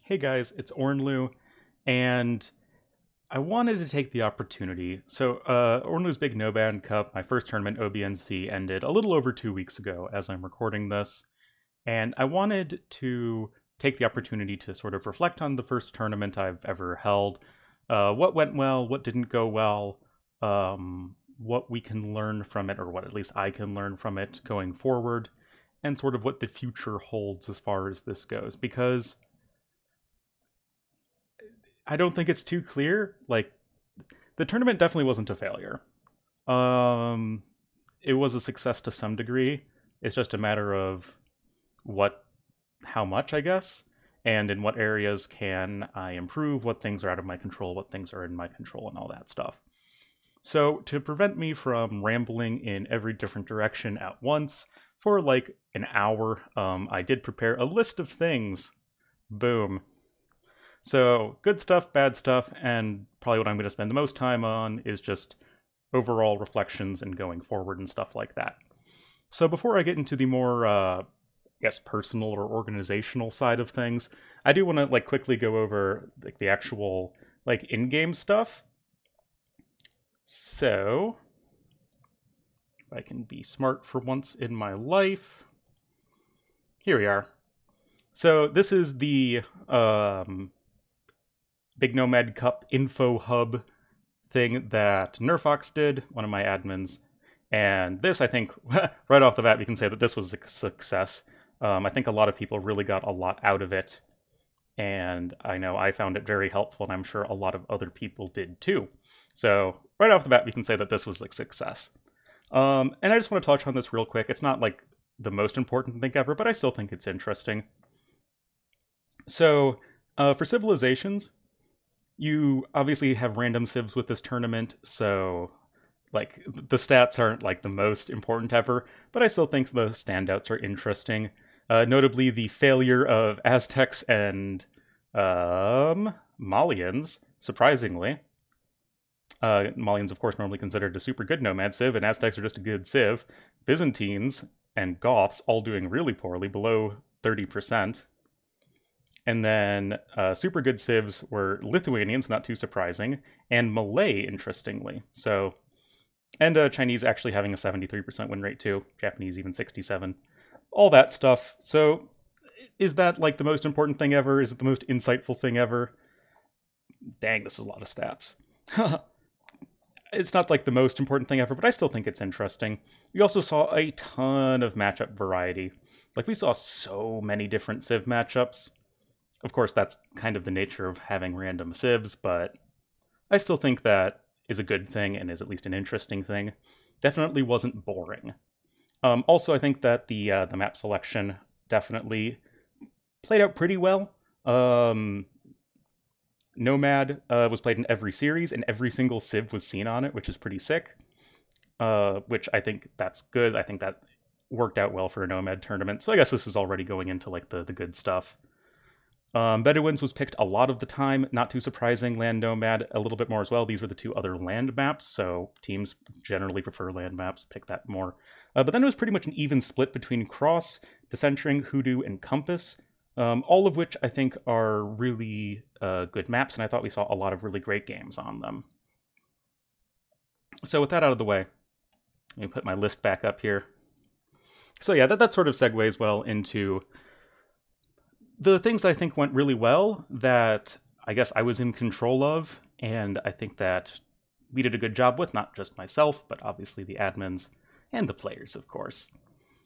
Hey guys, it's Ornlu, and I wanted to take the opportunity. Ornlu's Big No-Band Cup, my first tournament, OBNC, ended a little over 2 weeks ago as I'm recording this, and I wanted to take the opportunity to sort of reflect on the first tournament I've ever held. What went well, what didn't go well, what we can learn from it, or what at least I can learn from it going forward, and sort of what the future holds as far as this goes, because I don't think it's too clear. Like, the tournament definitely wasn't a failure. It was a success to some degree. It's just a matter of how much, I guess, and in what areas can I improve, what things are out of my control, what things are in my control, and all that stuff. So, to prevent me from rambling in every different direction at once for like an hour, I did prepare a list of things. Boom. So, good stuff, bad stuff, and probably what I'm going to spend the most time on is just overall reflections and going forward and stuff like that. So before I get into the more, personal or organizational side of things, I do want to quickly go over the actual in-game stuff. So, if I can be smart for once in my life, here we are. So this is the Big Nomad Cup info hub thing that Nerfox did, one of my admins. And this, I think, right off the bat, we can say that this was a success. I think a lot of people really got a lot out of it. And I know I found it very helpful, and I'm sure a lot of other people did too. So right off the bat, we can say that this was a success. And I just want to touch on this real quick. It's not the most important thing ever, but I still think it's interesting. So for civilizations, you obviously have random civs with this tournament, so the stats aren't the most important ever, but I still think the standouts are interesting. Notably, the failure of Aztecs and Malians, surprisingly. Malians, of course, normally considered a super good nomad civ, and Aztecs are just a good civ. Byzantines and Goths all doing really poorly, below 30%. And then super good civs were Lithuanians, not too surprising, and Malay, interestingly. So, and Chinese actually having a 73% win rate too, Japanese even 67. All that stuff. So, is that the most important thing ever? Is it the most insightful thing ever? Dang, this is a lot of stats. It's not the most important thing ever, but I still think it's interesting. We also saw a ton of matchup variety. We saw so many different civ matchups. Of course, that's kind of the nature of having random civs, but I still think that is a good thing and is at least an interesting thing. Definitely wasn't boring. Also, I think that the map selection definitely played out pretty well. Nomad was played in every series, and every single civ was seen on it, which is pretty sick. Which I think that's good. I think that worked out well for a Nomad tournament. So I guess this is already going into the good stuff. Bedouins was picked a lot of the time, not too surprising. Land Nomad a little bit more as well. These were the two other land maps, so teams generally prefer land maps, pick that more. But then it was pretty much an even split between Cross, Decentering, Hoodoo, and Compass, all of which I think are really good maps, and I thought we saw a lot of really great games on them. So with that out of the way, let me put my list back up here. So yeah, that sort of segues well into the things that I think went really well that I guess I was in control of, and I think that we did a good job with, not just myself, but obviously the admins and the players, of course.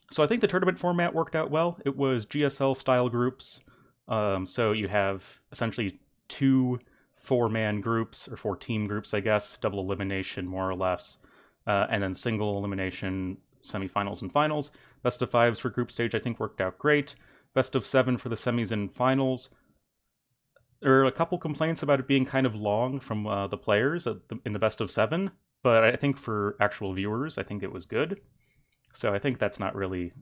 So I think the tournament format worked out well. It was GSL-style groups, so you have essentially 2 4-man groups, or 4-team groups, I guess, double elimination, more or less, and then single elimination, semifinals and finals. Best of 5s for group stage I think worked out great. Best of 7 for the semis and finals. There are a couple complaints about it being kind of long from the players in the best of 7, but I think for actual viewers, I think it was good. So I think that's not really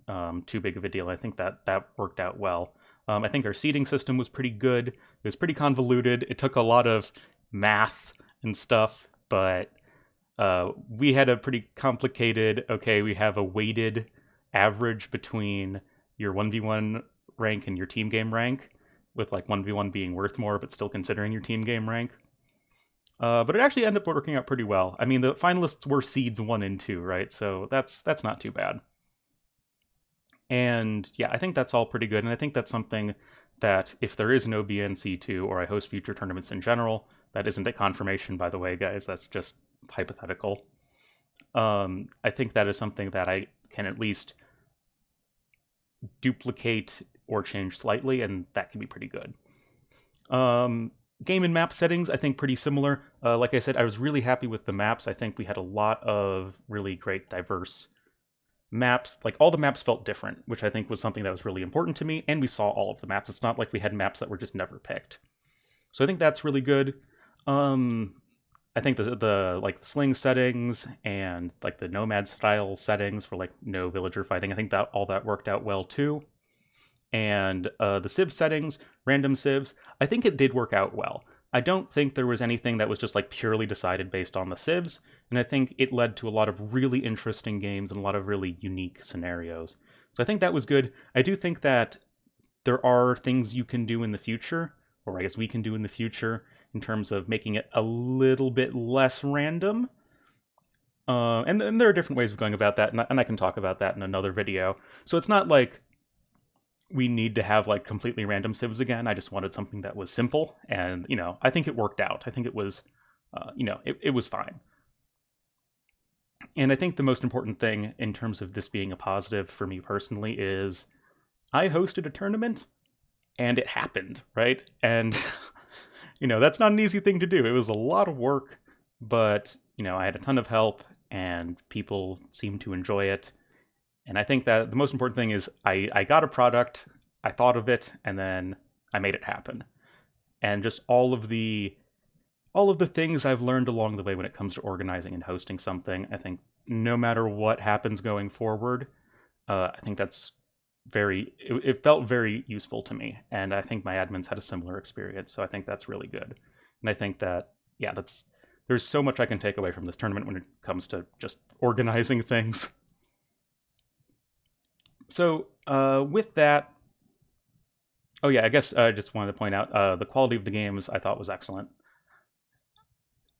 too big of a deal. I think that worked out well. I think our seeding system was pretty good. It was pretty convoluted. It took a lot of math and stuff, but we had a pretty complicated, we have a weighted average between your 1v1 rank and your team game rank, with like 1v1 being worth more, but still considering your team game rank. But it actually ended up working out pretty well. I mean, the finalists were seeds 1 and 2, right? So that's not too bad. And yeah, I think that's all pretty good. And I think that's something that if there is an OBNC2, or I host future tournaments in general, that isn't a confirmation, by the way, guys. That's just hypothetical. I think that is something that I can at least duplicate or change slightly, and that can be pretty good. Game and map settings, I think pretty similar. Like I said, I was really happy with the maps. I think we had a lot of really great, diverse maps. Like, all the maps felt different, which I think was something that was really important to me, and we saw all of the maps. It's not like we had maps that were just never picked. So I think that's really good. I think the like the sling settings and like the nomad style settings for like no villager fighting, I think that all that worked out well too. And the civ settings, random civs, I think it did work out well. I don't think there was anything that was just like purely decided based on the civs, and I think it led to a lot of really interesting games and a lot of really unique scenarios. So I think that was good. I do think that there are things you can do in the future, or I guess we can do in the future, in terms of making it a little bit less random. And there are different ways of going about that, and I can talk about that in another video. So it's not like we need to have like completely random civs again. I just wanted something that was simple, and I think it worked out. I think it was, it was fine. And I think the most important thing in terms of this being a positive for me personally is I hosted a tournament, and it happened, right? And that's not an easy thing to do. It was a lot of work, but I had a ton of help, and people seemed to enjoy it. And I think that the most important thing is I got a product, I thought of it, and then I made it happen. And just all of the things I've learned along the way when it comes to organizing and hosting something, I think no matter what happens going forward, I think that's it felt very useful to me. And I think my admins had a similar experience, so I think that's really good. And I think that, yeah, there's so much I can take away from this tournament when it comes to just organizing things. So with that, oh yeah, I guess I just wanted to point out the quality of the games I thought was excellent.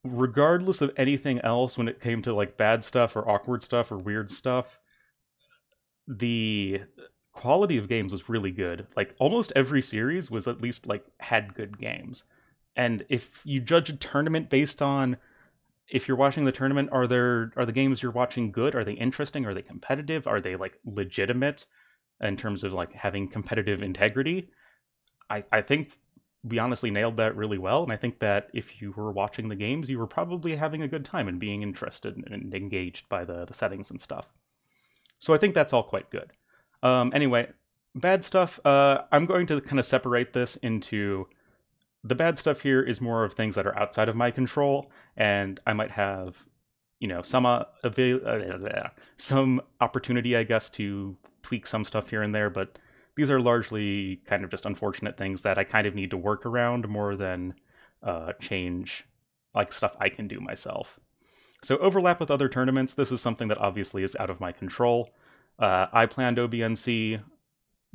Regardless of anything else, when it came to like bad stuff or awkward stuff or weird stuff, the quality of games was really good. Like, almost every series was at least like had good games. And if you judge a tournament based on if you're watching the tournament, are the games you're watching good? Are they interesting? Are they competitive? Are they like legitimate in terms of like having competitive integrity? I think we honestly nailed that really well. And I think that if you were watching the games, you were probably having a good time and being interested and engaged by the settings and stuff. So I think that's all quite good. Anyway, bad stuff. I'm going to kind of separate this into the bad stuff here is more of things that are outside of my control, and I might have, some opportunity, I guess, to tweak some stuff here and there, but these are largely kind of just unfortunate things that I kind of need to work around more than change, like stuff I can do myself. So overlap with other tournaments, this is something that obviously is out of my control. I planned OBNC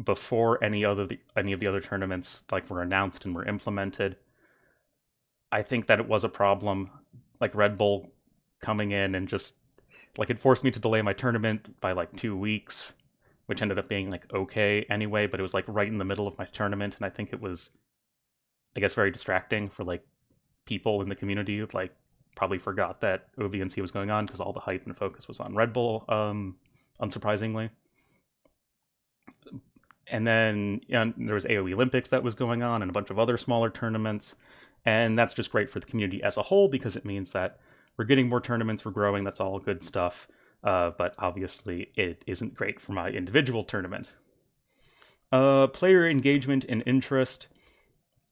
before any of the other tournaments like were announced and were implemented. I think that it was a problem, like Red Bull coming in and just like it forced me to delay my tournament by like 2 weeks, which ended up being like okay anyway, but it was like right in the middle of my tournament, and I think it was, I guess, very distracting for like people in the community, like probably forgot that OBNC was going on because all the hype and focus was on Red Bull, unsurprisingly. And then there was AoE Olympics that was going on and a bunch of other smaller tournaments. And that's just great for the community as a whole because it means that we're getting more tournaments, we're growing, that's all good stuff. But obviously it isn't great for my individual tournament. Player engagement and interest.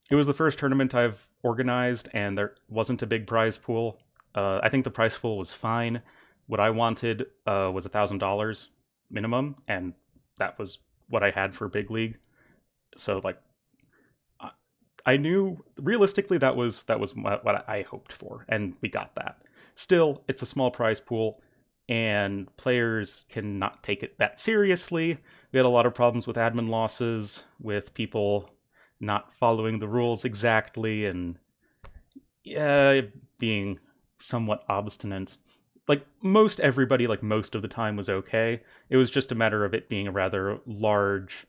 It was the first tournament I've organized and there wasn't a big prize pool. I think the prize pool was fine. What I wanted was $1,000 minimum, and that was what I had for Big League. So like, I knew realistically that was what I hoped for, and we got that. Still, it's a small prize pool, and players cannot take it that seriously. We had a lot of problems with admin losses, with people not following the rules exactly, and yeah, being somewhat obstinate. Like, most everybody, like, most of the time was okay. It was just a matter of it being a rather large,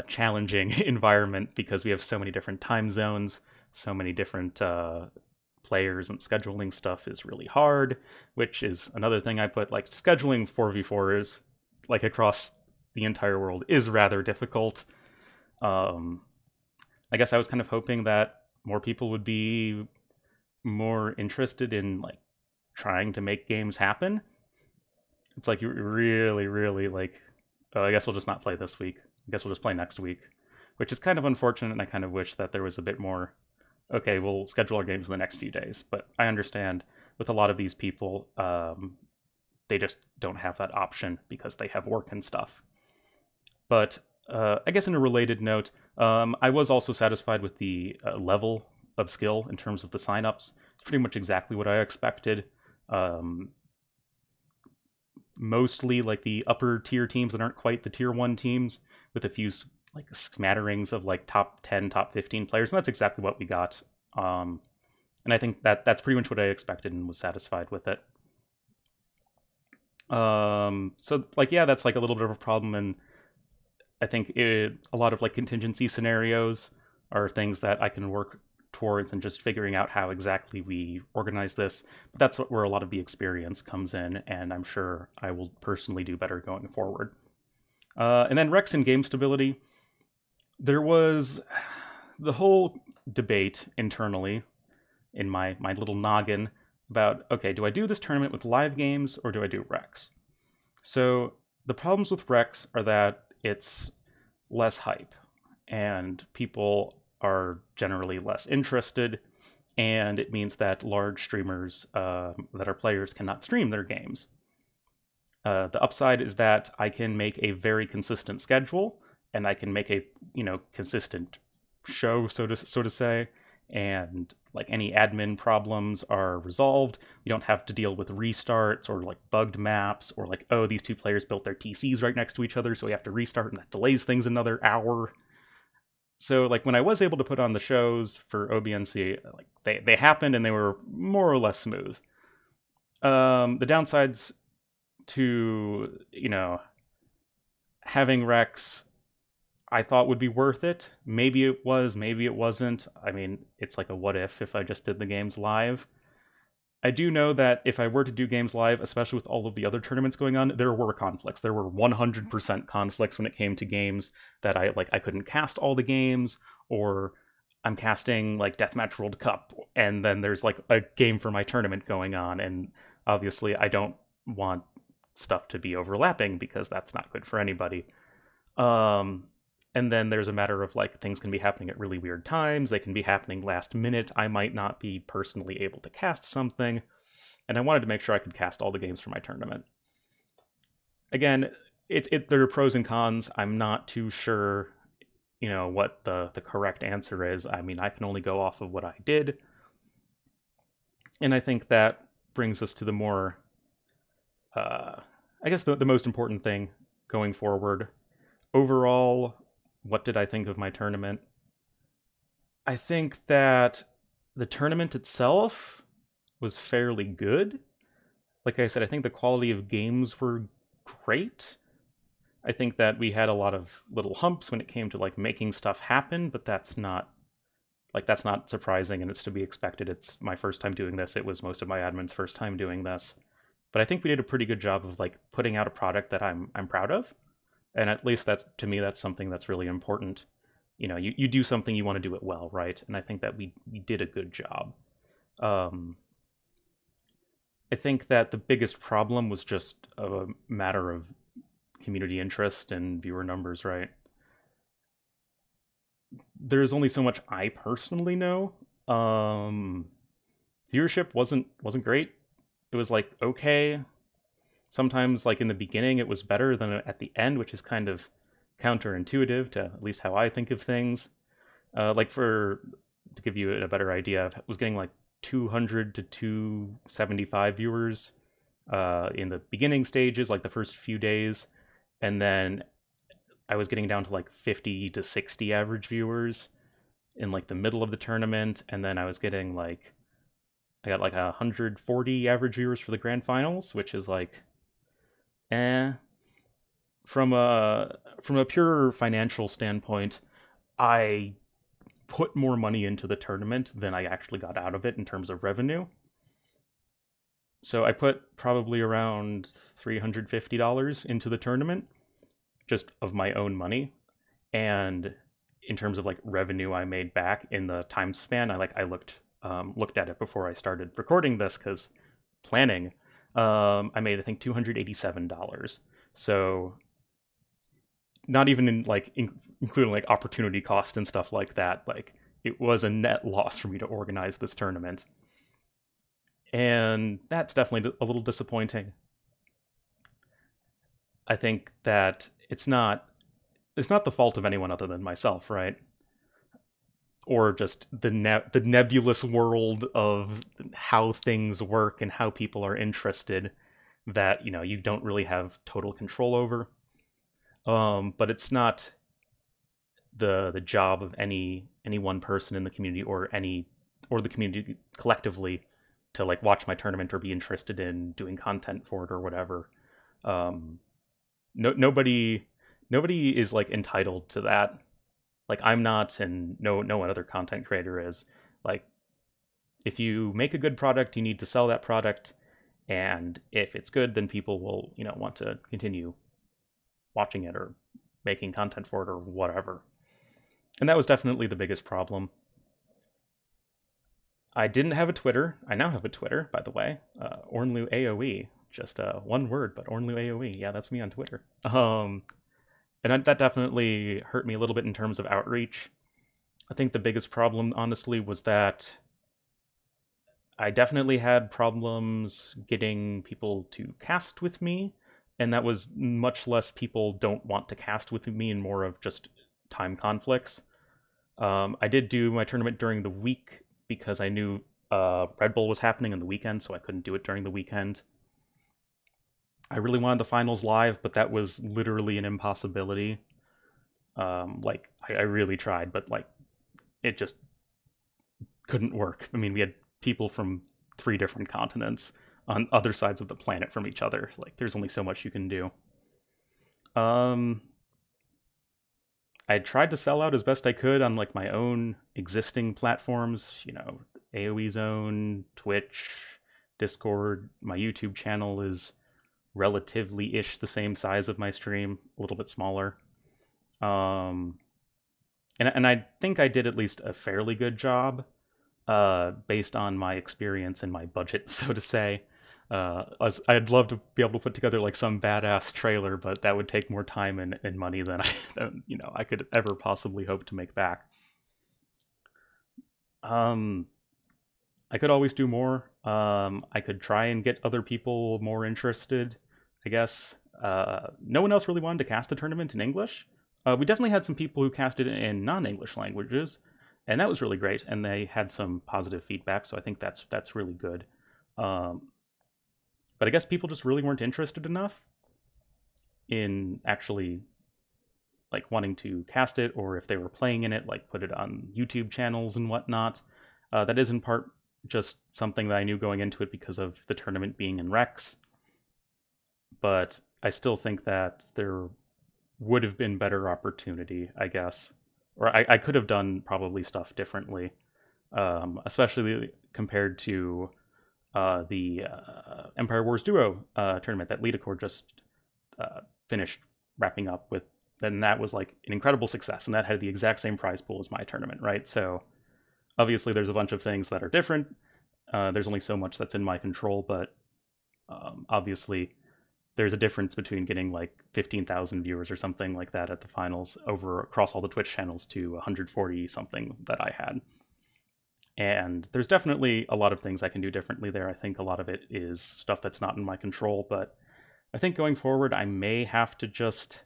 challenging environment because we have so many different time zones, so many different players, and scheduling stuff is really hard, which is another thing I put. Like, scheduling 4v4s, like, across the entire world is rather difficult. I guess I was kind of hoping that more people would be more interested in, like, trying to make games happen. It's like, you really, really, like, oh, I guess we'll just not play this week. I guess we'll just play next week, which is kind of unfortunate, and I kind of wish that there was a bit more, okay, we'll schedule our games in the next few days. But I understand with a lot of these people, they just don't have that option because they have work and stuff. But I guess in a related note, I was also satisfied with the level of skill in terms of the signups. It's pretty much exactly what I expected. Mostly like the upper tier teams that aren't quite the tier 1 teams, with a few like smatterings of like top 10, top 15 players, and that's exactly what we got. And I think that that's pretty much what I expected and was satisfied with it. So like, yeah, that's like a little bit of a problem, and I think a lot of like contingency scenarios are things that I can work towards and just figuring out how exactly we organize this. But that's where a lot of the experience comes in, and I'm sure I will personally do better going forward. And then Rex and game stability. There was the whole debate internally in my little noggin about, okay, do I do this tournament with live games or do I do Rex? So the problems with Rex are that it's less hype, and people are generally less interested, and it means that large streamers that are players cannot stream their games. The upside is that I can make a very consistent schedule, and I can make a consistent show, so to say, and like any admin problems are resolved. You don't have to deal with restarts or like bugged maps or like, oh, these two players built their TCs right next to each other, so we have to restart, and that delays things another hour. So like, when I was able to put on the shows for OBNC, like they happened and they were more or less smooth. The downsides to having Rex, I thought would be worth it. Maybe it was, maybe it wasn't. I mean, it's like a what if I just did the games live. I do know that if I were to do games live, especially with all of the other tournaments going on, there were conflicts. There were 100% conflicts when it came to games that I couldn't cast all the games, or I'm casting like Deathmatch World Cup, and then there's like a game for my tournament going on, and obviously I don't want stuff to be overlapping because that's not good for anybody. And then there's a matter of like, things can be happening at really weird times. They can be happening last minute. I might not be personally able to cast something, and I wanted to make sure I could cast all the games for my tournament. Again, there are pros and cons. I'm not too sure, what the correct answer is. I mean, I can only go off of what I did. And I think that brings us to the more, I guess the most important thing going forward. Overall, what did I think of my tournament? I think that the tournament itself was fairly good. Like I said, I think the quality of games were great. I think that we had a lot of little humps when it came to like making stuff happen, but that's not surprising, and it's to be expected. It's my first time doing this. It was most of my admin's first time doing this. But I think we did a pretty good job of like putting out a product that I'm proud of. And at least to me, that's something that's really important. You do something, you want to do it well, right? And I think that we did a good job. I think that the biggest problem was just a matter of community interest and viewer numbers, right? There's only so much I personally know. Viewership wasn't great. It was like, okay. Sometimes, like in the beginning, it was better than at the end, which is kind of counterintuitive to at least how I think of things. To give you a better idea, I was getting like 200 to 275 viewers in the beginning stages, like the first few days, and then I was getting down to like 50 to 60 average viewers in like the middle of the tournament, and then I was getting like, I got like 140 average viewers for the grand finals, which is like, eh. From a pure financial standpoint, I put more money into the tournament than I actually got out of it in terms of revenue. So I put probably around $350 into the tournament, just of my own money. And in terms of like revenue I made back in the time span, I looked at it before I started recording this, because planning, I made, I think, $287. So not even in like including like opportunity cost and stuff like that, like it was a net loss for me to organize this tournament. And that's definitely a little disappointing. I think that it's not the fault of anyone other than myself, right? Or just the nebulous world of how things work and how people are interested, that, you know, you don't really have total control over. But it's not the job of any one person in the community, or the community collectively, to like watch my tournament or be interested in doing content for it or whatever. Nobody is like entitled to that. Like, I'm not, and no one other content creator is. Like, if you make a good product, you need to sell that product, and if it's good, then people will, you know, want to continue watching it or making content for it or whatever. And that was definitely the biggest problem. I didn't have a Twitter. I now have a Twitter, by the way. Ornlu AOE. Just one word, but Ornlu AOE. Yeah, that's me on Twitter. And that definitely hurt me a little bit in terms of outreach. I think the biggest problem, honestly, was that I definitely had problems getting people to cast with me, and that was much less people don't want to cast with me and more of just time conflicts. I did do my tournament during the week because I knew Red Bull was happening on the weekend, so I couldn't do it during the weekend. I really wanted the finals live, but that was literally an impossibility. Like, I really tried, but like, it just couldn't work. I mean, we had people from 3 different continents on other sides of the planet from each other. Like, there's only so much you can do. I tried to sell out as best I could on like my own existing platforms, you know, AoE Zone, Twitch, Discord. My YouTube channel is relatively-ish the same size of my stream, a little bit smaller. And I think I did at least a fairly good job, based on my experience and my budget, so to say. I'd love to be able to put together like some badass trailer, but that would take more time and money than I could ever possibly hope to make back. I could always do more. I could try and get other people more interested, I guess. No one else really wanted to cast the tournament in English. We definitely had some people who casted it in non-English languages, and that was really great, and they had some positive feedback, so I think that's really good. But I guess people just really weren't interested enough in actually like wanting to cast it, or if they were playing in it, like put it on YouTube channels and whatnot. That is in part just something that I knew going into it because of the tournament being in Rex. But I still think that there would have been better opportunity, I guess. Or I could have done probably stuff differently, especially compared to the Empire Wars Duo tournament that Lidacore just finished wrapping up with. And that was like an incredible success, and that had the exact same prize pool as my tournament, right? So obviously there's a bunch of things that are different. There's only so much that's in my control, but obviously there's a difference between getting like 15,000 viewers or something like that at the finals across all the Twitch channels to 140 something that I had. And there's definitely a lot of things I can do differently there. I think a lot of it is stuff that's not in my control, but I think going forward I may have to just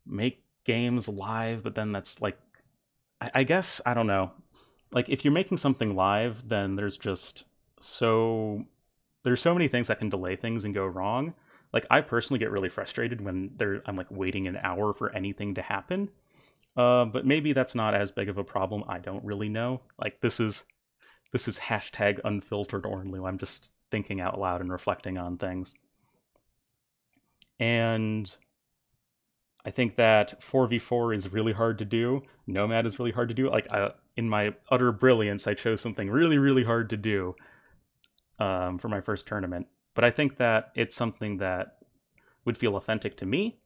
make games live, but then that's like, I guess, I don't know. Like, if you're making something live, then there's so many things that can delay things and go wrong, Like, I personally get really frustrated when I'm like waiting an hour for anything to happen. But maybe that's not as big of a problem. I don't really know. Like, this is hashtag unfiltered Ornlu. I'm just thinking out loud and reflecting on things. And I think that 4v4 is really hard to do. Nomad is really hard to do. Like, in my utter brilliance, I chose something really, really hard to do for my first tournament. But I think that it's something that would feel authentic to me,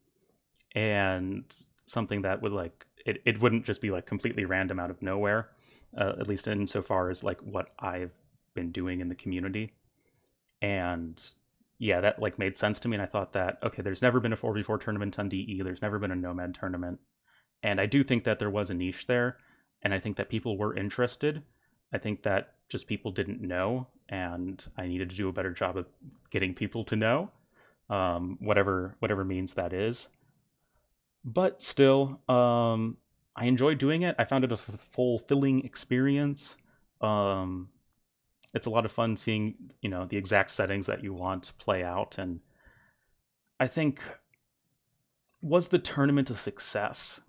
and something that would, like, it wouldn't just be like completely random out of nowhere, at least insofar as like what I've been doing in the community. And yeah, that like made sense to me, and I thought that, okay, there's never been a 4v4 tournament on DE, there's never been a Nomad tournament, and I do think that there was a niche there, and I think that people were interested. I think that just people didn't know, and I needed to do a better job of getting people to know, whatever means that is. But still, I enjoyed doing it. I found it a fulfilling experience. It's a lot of fun seeing, the exact settings that you want play out. And I think, was the tournament a success?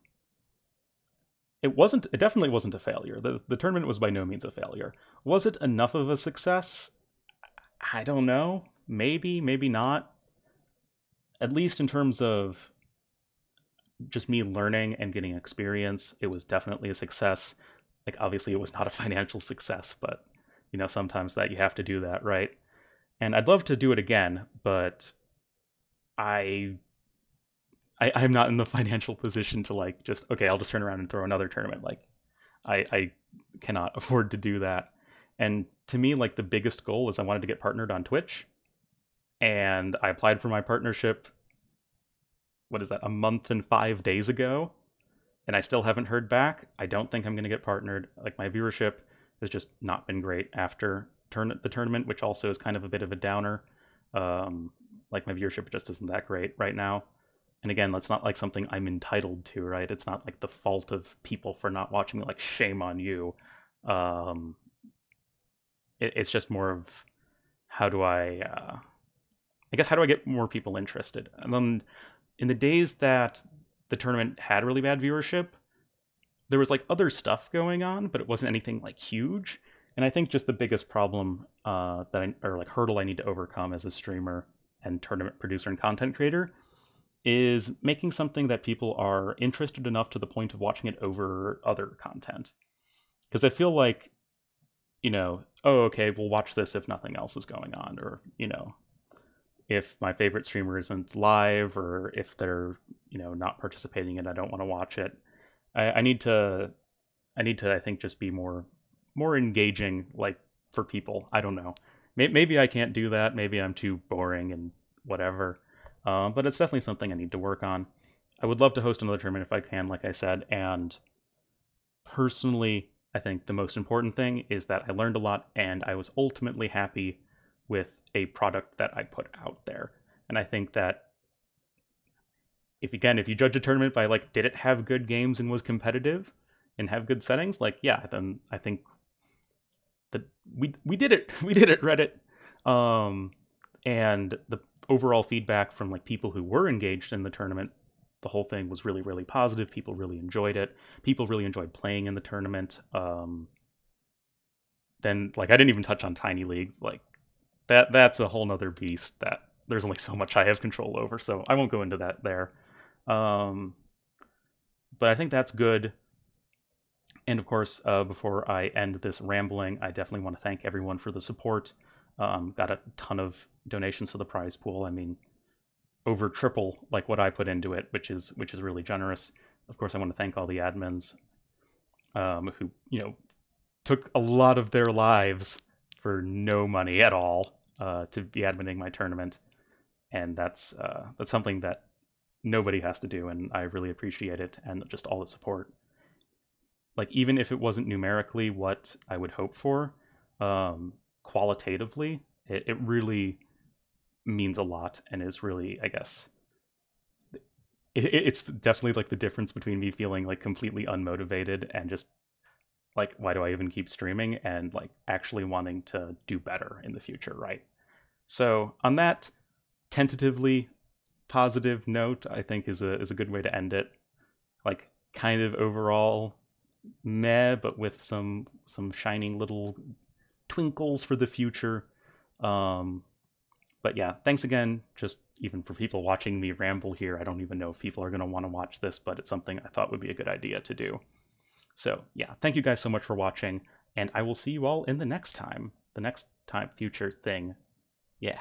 It definitely wasn't a failure. The tournament was by no means a failure. Was it enough of a success? I don't know. Maybe, maybe not. At least in terms of just me learning and getting experience, it was definitely a success. Like, obviously it was not a financial success, but sometimes that you have to do that, right? And I'd love to do it again, but I'm not in the financial position to like just, okay, I'll just turn around and throw another tournament. Like, I cannot afford to do that. And to me, like, the biggest goal is I wanted to get partnered on Twitch, and I applied for my partnership, what is that, a month and 5 days ago, and I still haven't heard back. I don't think I'm going to get partnered. Like, my viewership has just not been great after the tournament, which also is kind of a bit of a downer. Like, my viewership just isn't that great right now. And again, that's not like something I'm entitled to, right? It's not like the fault of people for not watching me, like, shame on you. It's just more of, how do I get more people interested? And then in the days that the tournament had really bad viewership, there was like other stuff going on, but it wasn't anything like huge. And I think just the biggest problem hurdle I need to overcome as a streamer and tournament producer and content creator is making something that people are interested enough to the point of watching it over other content. Because I feel like, oh, okay, we'll watch this if nothing else is going on, or, if my favorite streamer isn't live, or if they're, not participating and I don't want to watch it. I need to, I think, just be more engaging, like, for people. I don't know. Maybe I can't do that. Maybe I'm too boring and whatever. But it's definitely something I need to work on. I would love to host another tournament if I can, like I said. And personally, I think the most important thing is that I learned a lot, and I was ultimately happy with a product that I put out there. And I think that if you judge a tournament by, like, did it have good games and was competitive and have good settings, like, yeah, then I think that we did it. We did it, Reddit. And the overall feedback from, like, people who were engaged in the tournament, the whole thing was really, really positive. People really enjoyed it. People really enjoyed playing in the tournament. Then, like, I didn't even touch on Tiny League. Like, that's a whole nother beast that there's only so much I have control over, so I won't go into that there. But I think that's good. And of course, before I end this rambling, I definitely want to thank everyone for the support. Got a ton of donations to the prize pool. I mean, over triple like what I put into it, which is really generous. Of course, I want to thank all the admins who took a lot of their lives for no money at all to be adminning my tournament, and that's something that nobody has to do, and I really appreciate it, and just all the support. Like, even if it wasn't numerically what I would hope for, qualitatively, it really means a lot, and is really, I guess, it's definitely like the difference between me feeling like completely unmotivated and just like, why do I even keep streaming, and like actually wanting to do better in the future, right? So on that, tentatively positive note, I think is a good way to end it. Like, kind of overall meh, but with some shining little twinkles for the future. But yeah, thanks again, just even for people watching me ramble here. I don't even know if people are going to want to watch this, but it's something I thought would be a good idea to do. So yeah, thank you guys so much for watching, and I will see you all in the next time future thing. Yeah.